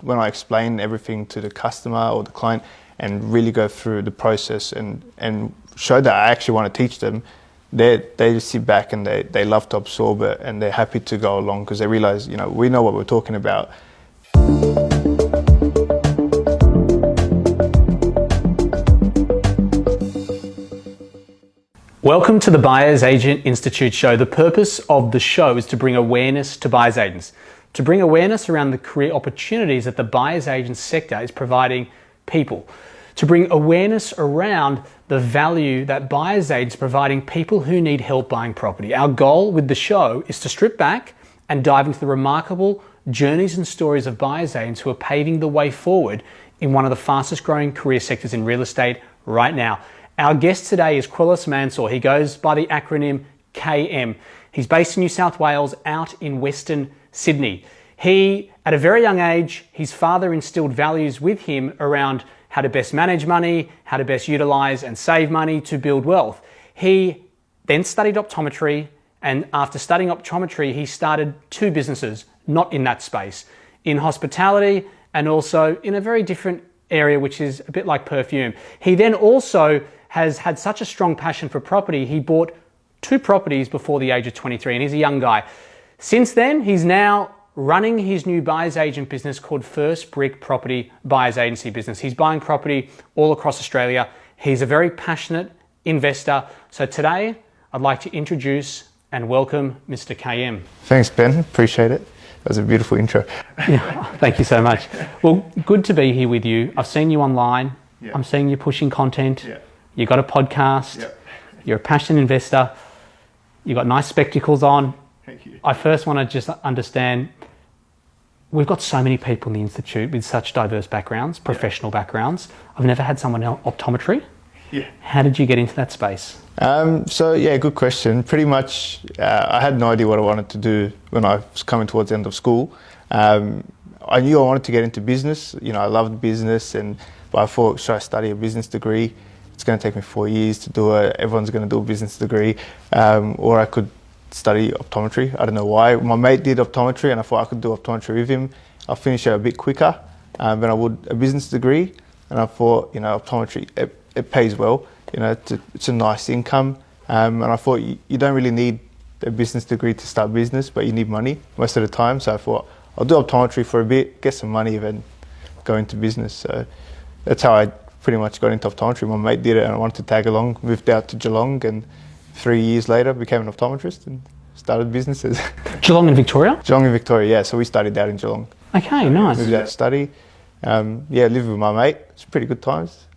when I explain everything to the customer or the client and really go through the process and show that I actually want to teach them, they just sit back and they love to absorb it, and they're happy to go along because they realize, we know what we're talking about. Welcome to the Buyer's Agent Institute show. The purpose of the show is to bring awareness to buyer's agents, to bring awareness around the career opportunities that the buyer's agent sector is providing people, to bring awareness around the value that buyer's agents are providing people who need help buying property. Our goal with the show is to strip back and dive into the remarkable journeys and stories of buyer's agents who are paving the way forward in one of the fastest growing career sectors in real estate right now. Our guest today is Kyrillos Mansour. He goes by the acronym KM. He's based in New South Wales, out in Western Sydney. He, at a very young age, his father instilled values with him around how to best manage money, how to best utilize and save money to build wealth. He then studied optometry, and after studying optometry, he started two businesses, not in that space, in hospitality and also in a very different area, which is a bit like perfume. He then also has had such a strong passion for property, he bought two properties before the age of 23, and he's a young guy. Since then, he's now running his new buyer's agent business called First Brick Property Buyer's Agency Business. He's buying property all across Australia. He's a very passionate investor. So today, I'd like to introduce and welcome Mr. KM. Thanks, Ben. Appreciate it. That was a beautiful intro. Yeah, thank you so much. Well, good to be here with you. I've seen you online. Yeah. I'm seeing you pushing content. Yeah. You got a podcast. Yeah. You're a passionate investor. You got nice spectacles on. Thank you. I first want to just understand, we've got so many people in the Institute with such diverse backgrounds, professional backgrounds. I've never had someone else optometry. Yeah. How did you get into that space? Good question. Pretty much, I had no idea what I wanted to do when I was coming towards the end of school. I knew I wanted to get into business. I loved business, but I thought, should I study a business degree? It's going to take me 4 years to do it. Everyone's going to do a business degree. Or I could study optometry. I don't know why. My mate did optometry, and I thought I could do optometry with him. I'll finish it a bit quicker than I would a business degree. And I thought, optometry, it pays well. It's a nice income. And I thought you don't really need a business degree to start business, but you need money most of the time. So I thought I'll do optometry for a bit, get some money, then go into business. So that's how I pretty much got into optometry. My mate did it and I wanted to tag along, moved out to Geelong, and 3 years later became an optometrist and started businesses. Geelong in Victoria? Geelong in Victoria, yeah. So we studied out in Geelong. Okay, nice. Moved out to study. Lived with my mate. It's pretty good times.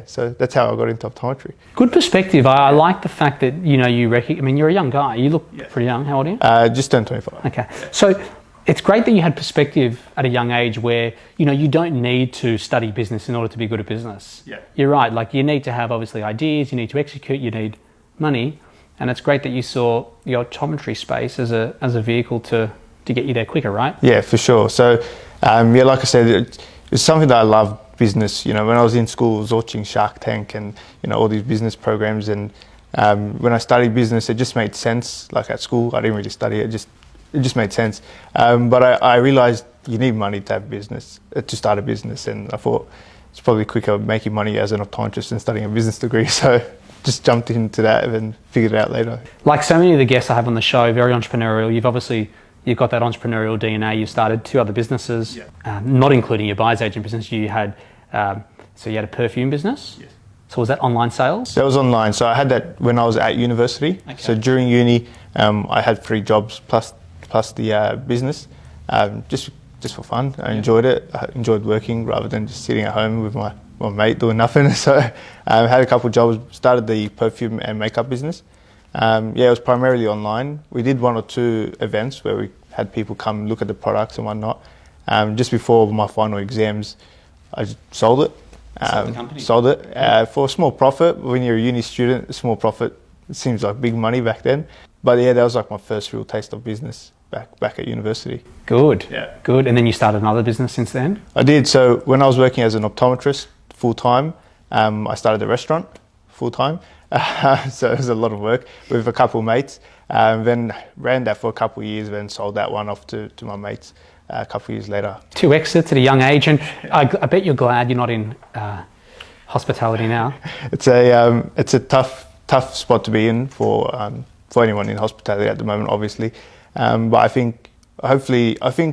So that's how I got into optometry. Good perspective. I like the fact that, you recognize, you're a young guy. You look pretty young. How old are you? Just turned 25. Okay. So it's great that you had perspective at a young age where, you don't need to study business in order to be good at business. Yeah. You're right. Like, you need to have, obviously, ideas. You need to execute. You need money. And it's great that you saw the optometry space as a vehicle to get you there quicker, right? Yeah, for sure. So, like I said, it's something that I love. Business, when I was in school, I was watching Shark Tank and all these business programs, and when I studied business, it just made sense. Like at school, I didn't really study it; it just made sense. But I realized you need money to have business, to start a business, and I thought it's probably quicker making money as an optometrist than studying a business degree. So just jumped into that and figured it out later. Like so many of the guests I have on the show, very entrepreneurial. You've got that entrepreneurial DNA. You started two other businesses, not including your buyer's agent business. You had a perfume business. Yes. So was that online sales? That was online. So I had that when I was at university. Okay. So during uni, I had 3 jobs plus the business, just for fun. I enjoyed it. I enjoyed working rather than just sitting at home with my mate doing nothing. So I had a couple of jobs. Started the perfume and makeup business. It was primarily online. We did 1 or 2 events where we had people come look at the products and whatnot. Just before my final exams, I just sold it. Sold it for a small profit. When you're a uni student, a small profit seems like big money back then. But that was like my first real taste of business back at university. Good. Yeah. Good. And then you started another business since then? I did. So when I was working as an optometrist full time, I started a restaurant full time. So it was a lot of work with a couple of mates. Then ran that for a couple of years, then sold that one off to my mates a couple of years later. 2 exits at a young age, and I bet you're glad you're not in hospitality now. It's a tough spot to be in for anyone in hospitality at the moment, obviously. But I think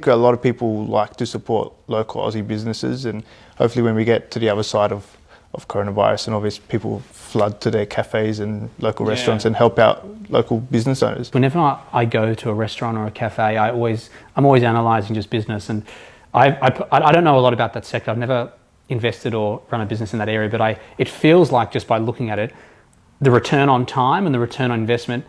a lot of people like to support local Aussie businesses, and hopefully when we get to the other side of coronavirus, and obviously people flood to their cafes and local restaurants and help out local business owners. Whenever I go to a restaurant or a cafe, I'm always analysing just business, and I don't know a lot about that sector. I've never invested or run a business in that area, but it feels like just by looking at it, the return on time and the return on investment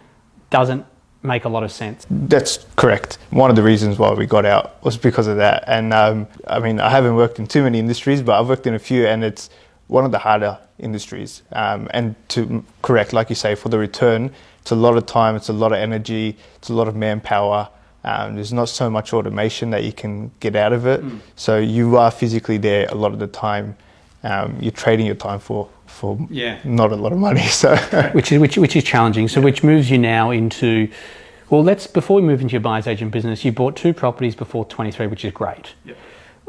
doesn't make a lot of sense. That's correct. One of the reasons why we got out was because of that. And I mean, I haven't worked in too many industries, but I've worked in a few, and it's one of the harder industries. And to correct, like you say, for the return, it's a lot of time, it's a lot of energy, it's a lot of manpower. There's not so much automation that you can get out of it. So you are physically there a lot of the time. You're trading your time for not a lot of money. So which is challenging. So which moves you now into, well, before we move into your buyer's agent business, you bought 2 properties before 23, which is great. Yep.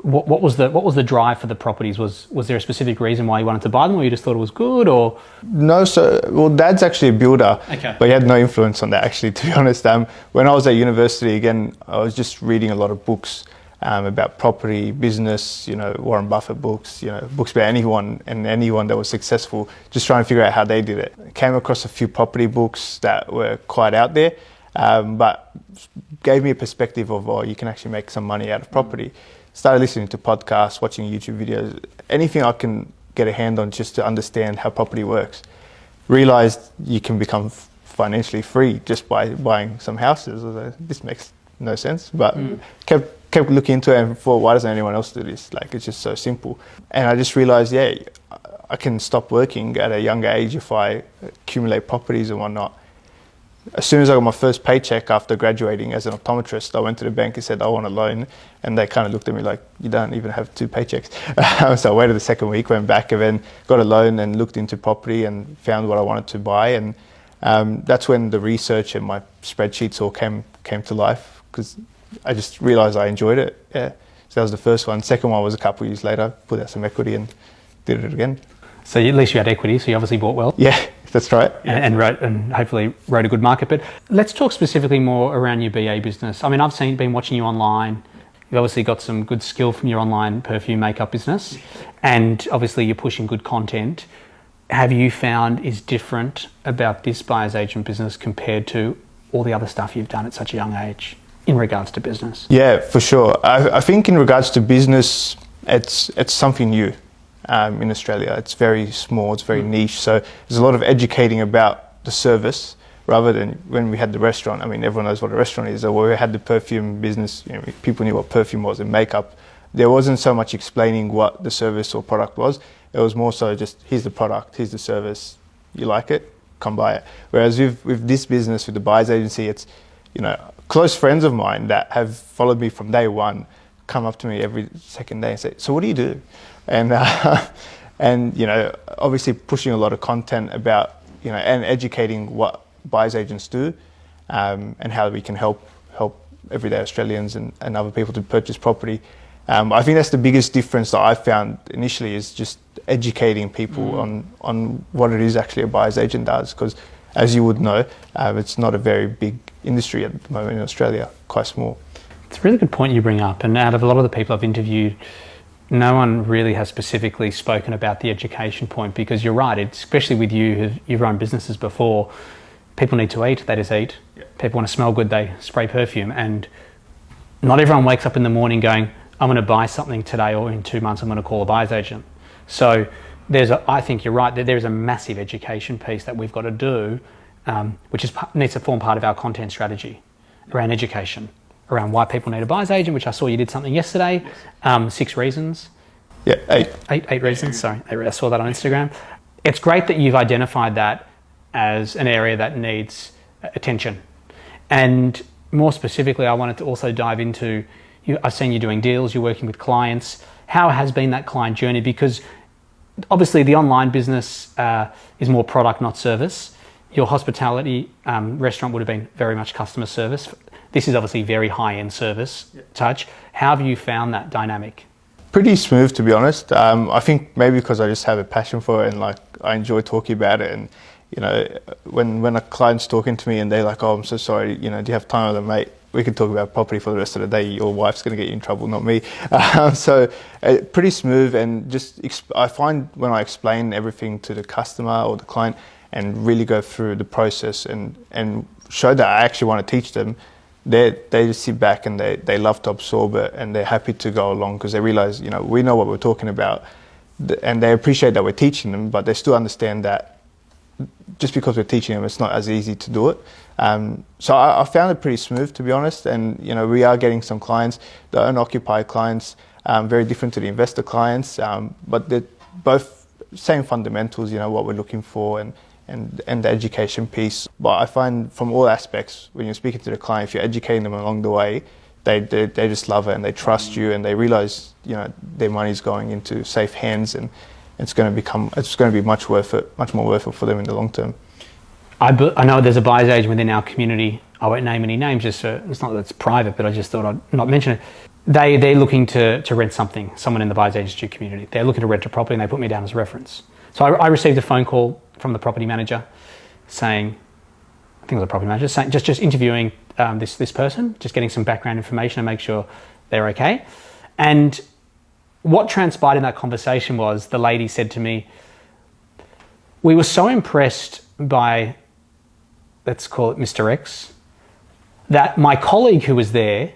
What was the drive for the properties? Was there a specific reason why you wanted to buy them, or you just thought it was good, or? No, Dad's actually a builder, but he had no influence on that, actually, to be honest. When I was at university, again, I was just reading a lot of books about property, business, Warren Buffett books, books about anyone that was successful, just trying to figure out how they did it. I came across a few property books that were quite out there, but gave me a perspective of, you can actually make some money out of property. Started listening to podcasts, watching YouTube videos, anything I can get a hand on just to understand how property works. Realized you can become financially free just by buying some houses. This makes no sense, but kept looking into it and thought, why doesn't anyone else do this? Like, it's just so simple. And I just realized, I can stop working at a younger age if I accumulate properties and whatnot. As soon as I got my first paycheck after graduating as an optometrist, I went to the bank and said, I want a loan. And they kind of looked at me like, you don't even have 2 paychecks. So I waited the second week, went back, and then got a loan and looked into property and found what I wanted to buy. And that's when the research and my spreadsheets all came to life, because I just realized I enjoyed it. Yeah. So that was the first one. Second one was a couple of years later, put out some equity and did it again. So at least you had equity, so you obviously bought well. Yeah, that's right. And hopefully wrote a good market. But let's talk specifically more around your BA business. I mean, I've been watching you online. You've obviously got some good skill from your online perfume makeup business, and obviously you're pushing good content. Have you found is different about this buyer's agent business compared to all the other stuff you've done at such a young age in regards to business? Yeah, for sure. I think in regards to business, it's something new. In Australia, it's very small, it's very niche, so there's a lot of educating about the service rather than when we had the restaurant. I mean, everyone knows what a restaurant is, or when we had the perfume business, people knew what perfume was and makeup. There wasn't so much explaining what the service or product was. It was more so just, here's the product, here's the service, you like it, come buy it. Whereas with this business, with the buyer's agency, it's, close friends of mine that have followed me from day one come up to me every second day and say, so what do you do? And obviously pushing a lot of content about, and educating what buyer's agents do, and how we can help everyday Australians and other people to purchase property. I think that's the biggest difference that I found initially, is just educating people on what it is actually a buyer's agent does, because as you would know, it's not a very big industry at the moment in Australia, quite small. It's a really good point you bring up, and out of a lot of the people I've interviewed, no one really has specifically spoken about the education point, because you're right, especially with you, you've run businesses before, people need to eat, they just eat. Yep. People want to smell good, they spray perfume, and not everyone wakes up in the morning going, I'm going to buy something today, or in 2 months I'm going to call a buyer's agent. So I think you're right, that there's a massive education piece that we've got to do, which needs to form part of our content strategy around education, around why people need a buyer's agent, which I saw you did something yesterday. 6 reasons. Yeah, 8. 8 reasons, sorry. I saw that on Instagram. It's great that you've identified that as an area that needs attention. And more specifically, I wanted to also dive into, I've seen you doing deals, you're working with clients. How has been that client journey? Because obviously the online business is more product, not service. Your hospitality restaurant would have been very much customer service. This is obviously very high-end service touch. How have you found that dynamic? Pretty smooth, to be honest. I think maybe because I just have a passion for it and like I enjoy talking about it. And you know, when a client's talking to me and they're like, "Oh, I'm so sorry. You know, do you have time with a mate? We can talk about property for the rest of the day. Your wife's going to get you in trouble, not me." So pretty smooth, and just I find when I explain everything to the customer or the client and really go through the process and show that I actually want to teach them, they just sit back and they love to absorb it, and they're happy to go along because they realize, you know, we know what we're talking about, and they appreciate that we're teaching them, but they still understand that just because we're teaching them, it's not as easy to do it. So I found it pretty smooth, to be honest. And you know, we are getting some clients, the owner-occupied clients, very different to the investor clients, but they're both same fundamentals. You know, what we're looking for and the education piece. But I find from all aspects, when you're speaking to the client, if you're educating them along the way, they just love it and they trust you, and they realize, you know, their money's going into safe hands, and it's going to be much more worth it for them in the long term. I know there's a buyer's agent within our community. I won't name any names, just it's not that it's private, but I just thought I'd not mention it. They're looking to rent something, someone in the buyer's agency community. They're looking to rent a property and they put me down as a reference. So I received a phone call from the property manager saying, I think it was a property manager, saying, just interviewing this person, just getting some background information and make sure they're okay. And what transpired in that conversation was the lady said to me, "We were so impressed by, let's call it Mr. X, that my colleague who was there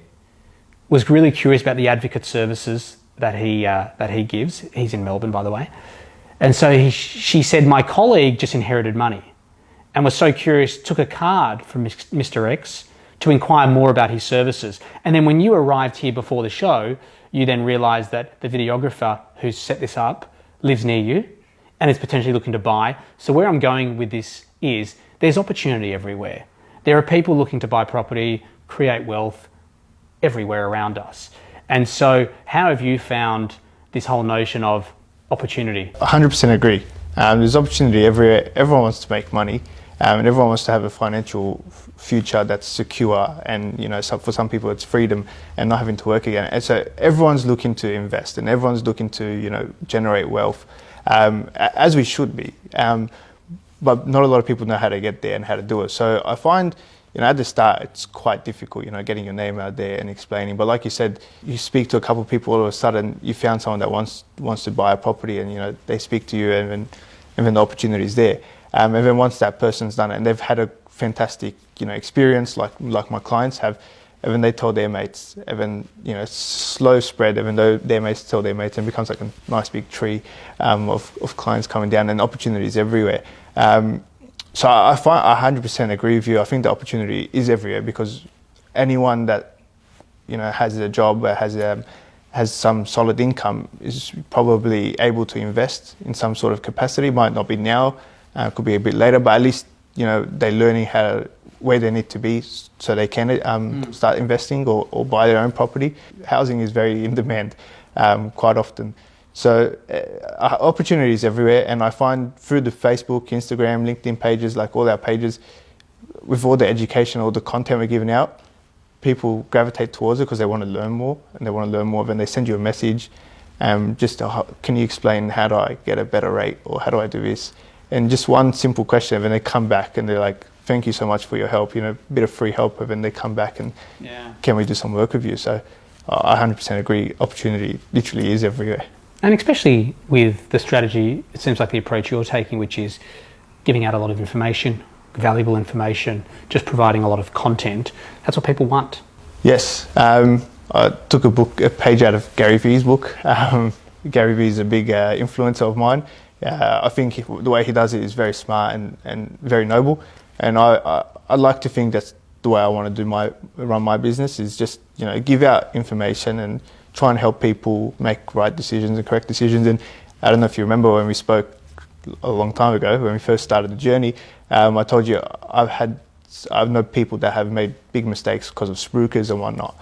was really curious about the advocate services that he gives." He's in Melbourne, by the way. And so she said, "My colleague just inherited money and was so curious, took a card from Mr. X to inquire more about his services. And then when you arrived here before the show, you then realised that the videographer who set this up lives near you and is potentially looking to buy." So where I'm going with this is there's opportunity everywhere. There are people looking to buy property, create wealth everywhere around us. And so how have you found this whole notion of opportunity? 100% agree. There's opportunity everywhere. Everyone wants to make money, and everyone wants to have a financial future that's secure. And you know, for some people, it's freedom and not having to work again. And so everyone's looking to invest, and everyone's looking to, you know, generate wealth, as we should be. But not a lot of people know how to get there and how to do it. So I find, you know, at the start, it's quite difficult, you know, getting your name out there and explaining. But like you said, you speak to a couple of people, all of a sudden you found someone that wants to buy a property, and, you know, they speak to you, and then the opportunity is there. And then once that person's done it and they've had a fantastic, you know, experience, like my clients have, and then they told their mates, and then, you know, slow spread, even though their mates tell their mates, and it becomes like a nice big tree of clients coming down, and opportunities everywhere. So I 100% agree with you. I think the opportunity is everywhere, because anyone that, you know, has a job, has some solid income, is probably able to invest in some sort of capacity. Might not be now, could be a bit later, but at least, you know, they're learning where they need to be so they can start investing or buy their own property. Housing is very in demand quite often. So opportunities everywhere, and I find through the Facebook, Instagram, LinkedIn pages, like all our pages, with all the education, all the content we're giving out, people gravitate towards it because they want to learn more, and they want to learn more. Then they send you a message, can you explain, how do I get a better rate, or how do I do this? And just one simple question, and then they come back and they're like, "Thank you so much for your help, you know, a bit of free help," and then they come back and, "Can we do some work with you?" So I 100% agree, opportunity literally is everywhere. And especially with the strategy, it seems like the approach you're taking, which is giving out a lot of information, valuable information, just providing a lot of content, that's what people want. Yes. I took a page out of Gary Vee's book. Gary Vee is a big influencer of mine. I think the way he does it is very smart and very noble. And I like to think that's the way I want to run my business, is just, you know, give out information and try and help people make right decisions and correct decisions. And I don't know if you remember when we spoke a long time ago, when we first started the journey, I told you I've known people that have made big mistakes because of spruikers and whatnot.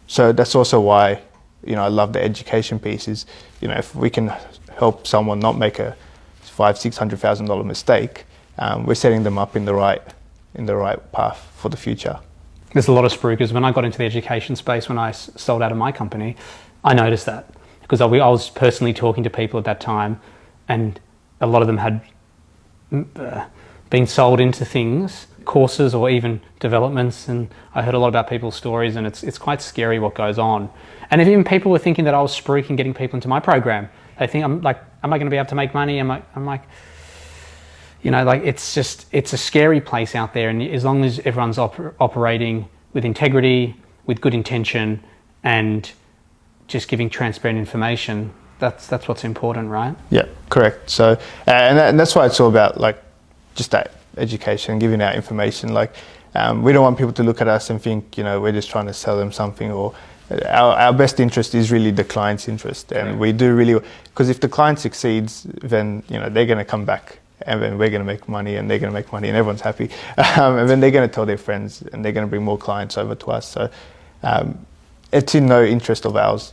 So that's also why, you know, I love the education pieces. You know, if we can help someone not make a $500,000-$600,000 mistake, we're setting them up in the right path for the future. There's a lot of spruikers. When I got into the education space, when I sold out of my company, I noticed that because I was personally talking to people at that time, and a lot of them had been sold into things, courses or even developments, and I heard a lot about people's stories, and it's quite scary what goes on. And if even people were thinking that I was spruiking getting people into my program, they think I'm like, am I going to be able to make money? I'm like, you know, like it's a scary place out there. And as long as everyone's operating with integrity, with good intention, and just giving transparent information, that's what's important, right? Yeah, correct. So, and that's why it's all about like just that education, giving out information. Like, we don't want people to look at us and think, you know, we're just trying to sell them something, or our best interest is really the client's interest. And we do really, because if the client succeeds, then, you know, they're going to come back, and then we're going to make money, and they're going to make money, and everyone's happy. And then they're going to tell their friends, and they're going to bring more clients over to us. So it's in no interest of ours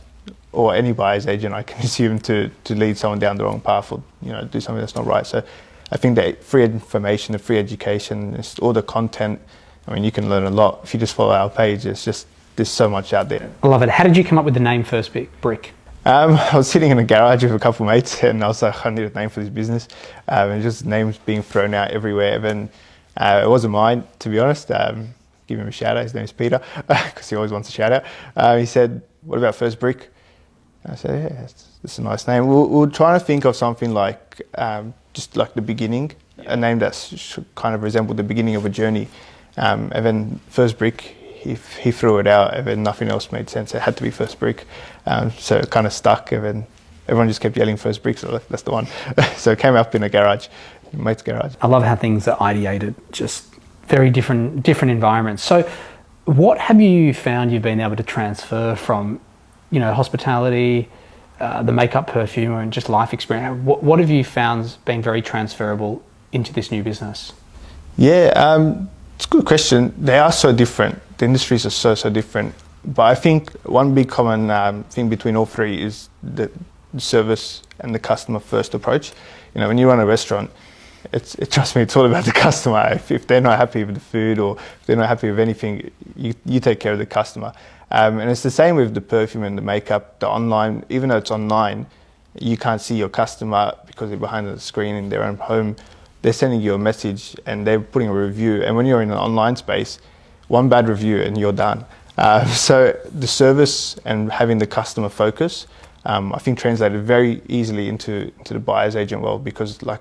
or any buyer's agent, I can assume, to lead someone down the wrong path, or, you know, do something that's not right. So I think that free information, the free education, all the content, I mean, you can learn a lot if you just follow our page. There's so much out there. I love it. How did you come up with the name First Brick? I was sitting in a garage with a couple of mates, and I was like, I need a name for this business. And just names being thrown out everywhere. And it wasn't mine, to be honest. Give him a shout out. His name's Peter, because he always wants a shout out. He said, what about First Brick? I said, yeah, that's a nice name. We're trying to think of something like, just like the beginning, a name that should kind of resemble the beginning of a journey. And then First Brick, he threw it out, and then nothing else made sense. It had to be First Brick. So it kind of stuck, and then everyone just kept yelling First Brick, so that's the one. So it came up in a garage, mate's garage. I love how things are ideated, just very different environments. So what have you found you've been able to transfer from, you know, hospitality, the makeup, perfume, and just life experience? What have you found been very transferable into this new business? Yeah, it's a good question. They are so different. The industries are so different. But I think one big common thing between all three is the service and the customer first approach. You know, when you run a restaurant, trust me, it's all about the customer. If they're not happy with the food, or if they're not happy with anything, you take care of the customer. And it's the same with the perfume and the makeup, the online. Even though it's online, you can't see your customer because they're behind the screen in their own home. They're sending you a message, and they're putting a review. And when you're in an online space, one bad review and you're done. So the service and having the customer focus, I think translated very easily into the buyer's agent world, because like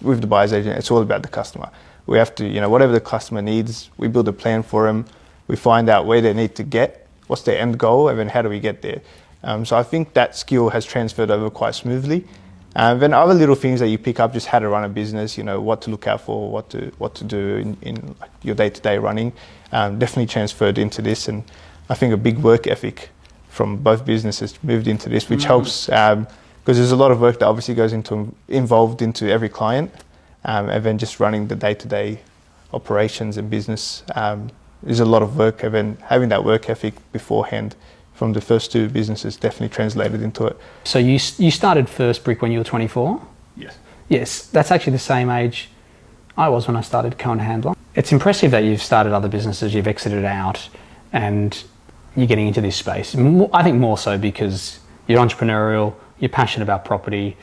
with the buyer's agent, it's all about the customer. We have to, you know, whatever the customer needs, we build a plan for them. We find out where they need to get, what's their end goal, and then how do we get there. So I think that skill has transferred over quite smoothly. Then other little things that you pick up, just how to run a business, you know, what to look out for, what to do in your day-to-day running, definitely transferred into this. And I think a big work ethic from both businesses moved into this, which helps, because there's a lot of work that obviously goes involved into every client, and then just running the day-to-day operations and business is a lot of work. And then having that work ethic beforehand from the first two businesses definitely translated into it. So you started First Brick when you were 24? Yes. Yes, that's actually the same age I was when I started Cohen Handler. It's impressive that you've started other businesses, you've exited out, and you're getting into this space. I think more so because you're entrepreneurial, you're passionate about property,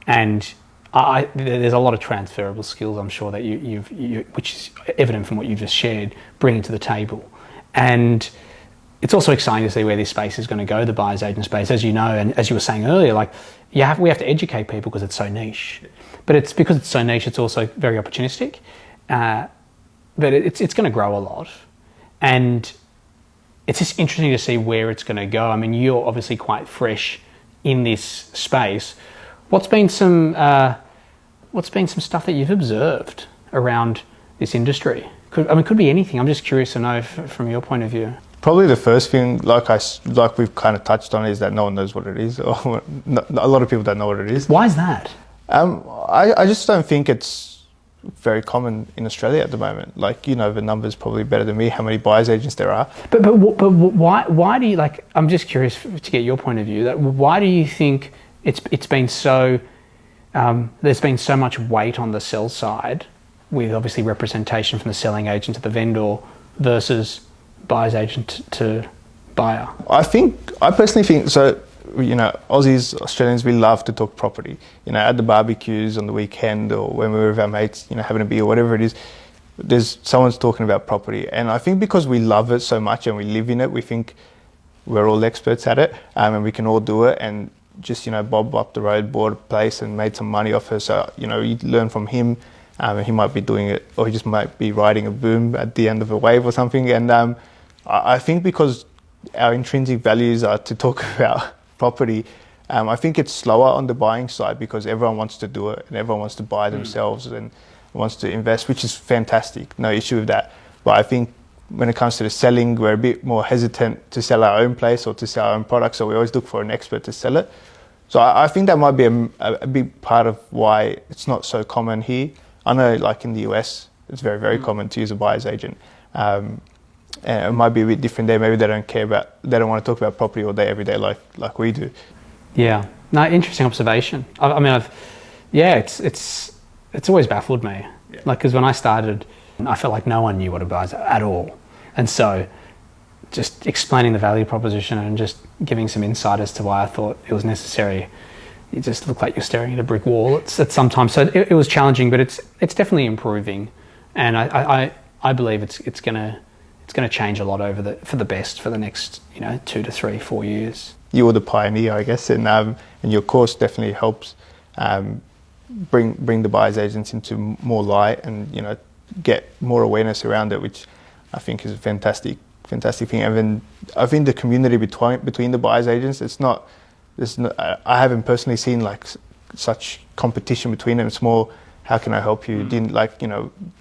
and there's a lot of transferable skills, I'm sure, that you've which is evident from what you've just shared, bringing to the table. And it's also exciting to see where this space is going to go, the buyer's agent space. As you know, and as you were saying earlier, like we have to educate people because it's so niche. But it's because it's so niche, it's also very opportunistic. But it's going to grow a lot. And it's just interesting to see where it's going to go. I mean, you're obviously quite fresh in this space. What's been some stuff that you've observed around this industry? Could be anything. I'm just curious to know from your point of view. Probably the first thing, like we've kind of touched on, is that no one knows what it is, or a lot of people don't know what it is. Why is that? I just don't think it's very common in Australia at the moment. Like, you know, the numbers probably better than me, how many buyer's agents there are. But why do you, like, I'm just curious to get your point of view, that why do you think it's been so, there's been so much weight on the sell side with obviously representation from the selling agent to the vendor versus buyer's agent to buyer? I personally think so. You know, Aussies, Australians, we love to talk property. You know, at the barbecues on the weekend or when we're with our mates, you know, having a beer, whatever it is, there's someone's talking about property. And I think because we love it so much and we live in it, we think we're all experts at it, and we can all do it. And just, you know, Bob up the road bought a place and made some money off it. So, you know, you learn from him, and he might be doing it, or he just might be riding a boom at the end of a wave or something. And I think because our intrinsic values are to talk about property, I think it's slower on the buying side because everyone wants to do it and everyone wants to buy themselves and wants to invest, which is fantastic, no issue with that. But I think when it comes to the selling, we're a bit more hesitant to sell our own place or to sell our own product, so we always look for an expert to sell it. So I think that might be a big part of why it's not so common here. I know, like in the US, it's very, very common to use a buyer's agent. And it might be a bit different there. Maybe they don't want to talk about property all day, every day like we do. Yeah, no, interesting observation. It's always baffled me. Yeah. Like, because when I started, I felt like no one knew what a buyer's at all. And so just explaining the value proposition and just giving some insight as to why I thought it was necessary, you just look like you're staring at a brick wall at sometimes. So it was challenging, but it's definitely improving. And I believe it's gonna change a lot for the best for the next 2 to 3, 4 years. You were the pioneer, I guess, and your course definitely helps bring the buyer's agents into more light and get more awareness around it, which I think is a fantastic thing. And then I think the community between the buyer's agents, I haven't personally seen like such competition between them. It's more, how can I help you?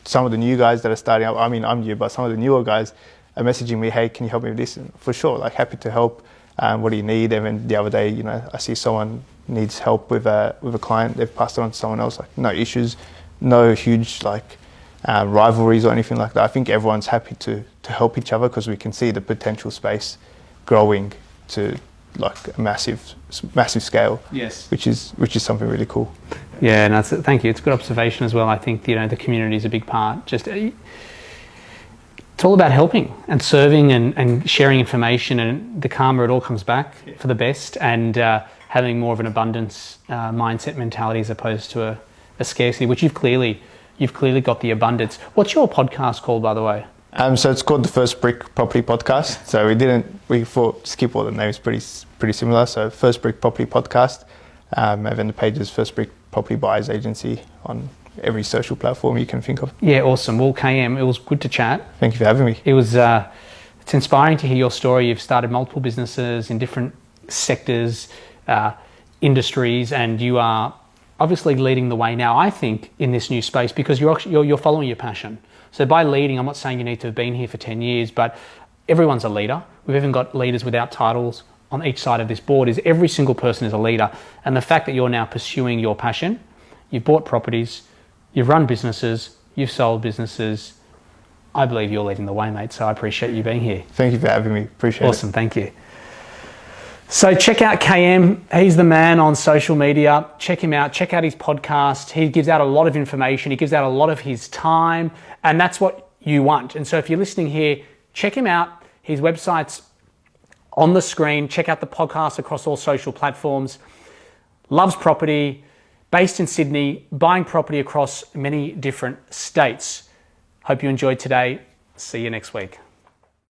Some of the new guys that are starting up, I mean, I'm new, but some of the newer guys are messaging me, hey, can you help me with this? And for sure, like, happy to help. What do you need? And then the other day, I see someone needs help with a client. They've passed it on to someone else. Like, no issues, no huge rivalries or anything like that. I think everyone's happy to help each other because we can see the potential space growing to like a massive scale. Yes, which is something really cool. Yeah, and thank you. It's a good observation as well. I think the community is a big part. It's all about helping and serving and sharing information, and the karma, it all comes back for the best, and having more of an abundance mindset mentality as opposed to a scarcity, which you've clearly got the abundance. What's your podcast called, by the way? So it's called the First Brick Property Podcast. So we thought skip all the names, pretty similar. So First Brick Property Podcast, and then the page is First Brick Property Buyers Agency on every social platform you can think of. Yeah, awesome. Well, KM, it was good to chat. Thank you for having me. It was. It's inspiring to hear your story. You've started multiple businesses in different sectors, industries, and you are obviously leading the way now, I think, in this new space because you're following your passion. So by leading, I'm not saying you need to have been here for 10 years, but everyone's a leader. We've even got leaders without titles on each side of this board. Is every single person is a leader. And the fact that you're now pursuing your passion, you've bought properties, you've run businesses, you've sold businesses, I believe you're leading the way, mate. So I appreciate you being here. Thank you for having me. Appreciate it. Awesome, thank you. So check out KM. He's the man on social media. Check him out. Check out his podcast. He gives out a lot of information. He gives out a lot of his time, and that's what you want. And so if you're listening here, check him out. His website's on the screen. Check out the podcast across all social platforms. Loves property, based in Sydney, buying property across many different states. Hope you enjoyed today. See you next week.